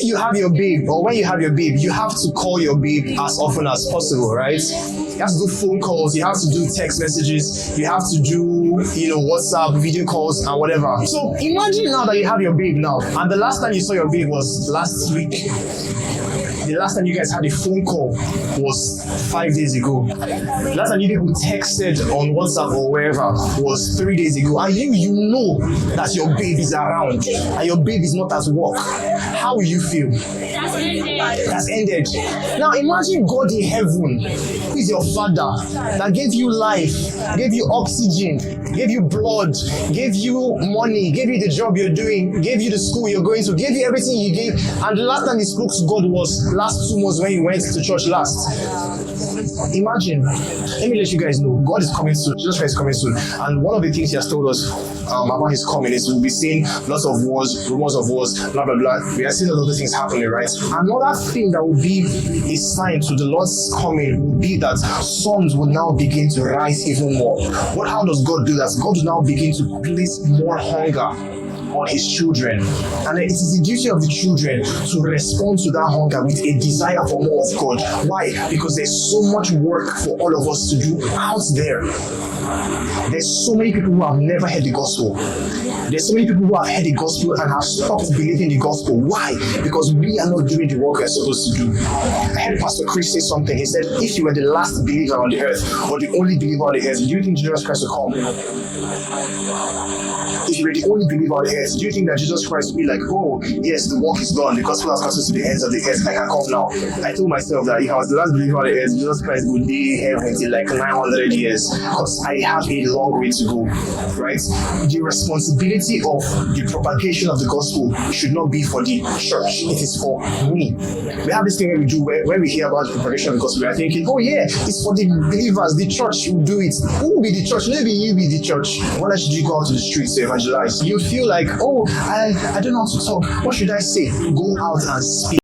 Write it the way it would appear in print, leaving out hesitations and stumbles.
you have your babe, or when you have your babe, you have to call your babe as often as possible, right? You have to do phone calls, you have to do text messages, you have to do, WhatsApp, video calls, and whatever. So imagine now that you have your babe now, and the last time you saw your babe was last week. The last time you guys had a phone call was 5 days ago. The last time you people texted on WhatsApp or wherever was 3 days ago. And you know that your babe is around and your babe is not at work. How will you feel? That's ended. Now imagine God in heaven, who is your father, that gave you life, gave you oxygen, gave you blood, gave you money, gave you the job you're doing, gave you the school you're going to, gave you everything you gave. And the last time he spoke to God was last 2 months when he went to church last. Imagine, let me let you guys know, God is coming soon, Jesus Christ is coming soon. And one of the things he has told us about his coming is we'll be seeing lots of wars, rumors of wars, blah, blah, blah. We are seeing a lot of things happening, right? Another thing that will be a sign to the Lord's coming will be that sons will now begin to rise even more. How does God do that? God will now begin to place more hunger on his children, and it is the duty of the children to respond to that hunger with a desire for more of God. Why? Because there's so much work for all of us to do out there. There's so many people who have never heard the gospel. There's so many people who have heard the gospel and have stopped believing the gospel. Why? Because we are not doing the work we're supposed to do. I heard Pastor Chris say something. He said, if you were the last believer on the earth, or the only believer on the earth, do you think Jesus Christ will come? If you were the only believer on the earth, do you think that Jesus Christ will be like, oh, yes, the work is done, the gospel has gotten to the ends of the earth, I can come now? I told myself that if I was the last believer on the earth, Jesus Christ would be in heaven till like 900 years, because I have a long way to go, right? The responsibility of the propagation of the gospel should not be for the church, it is for me. We have this thing where we do, when we hear about the propagation of the gospel, we are thinking, oh yeah, it's for the believers, the church will do it. Who will be the church? Maybe you be the church. Why should you go out to the streets to evangelize? You feel like, oh, I don't know how to talk. What should I say? Go out and speak.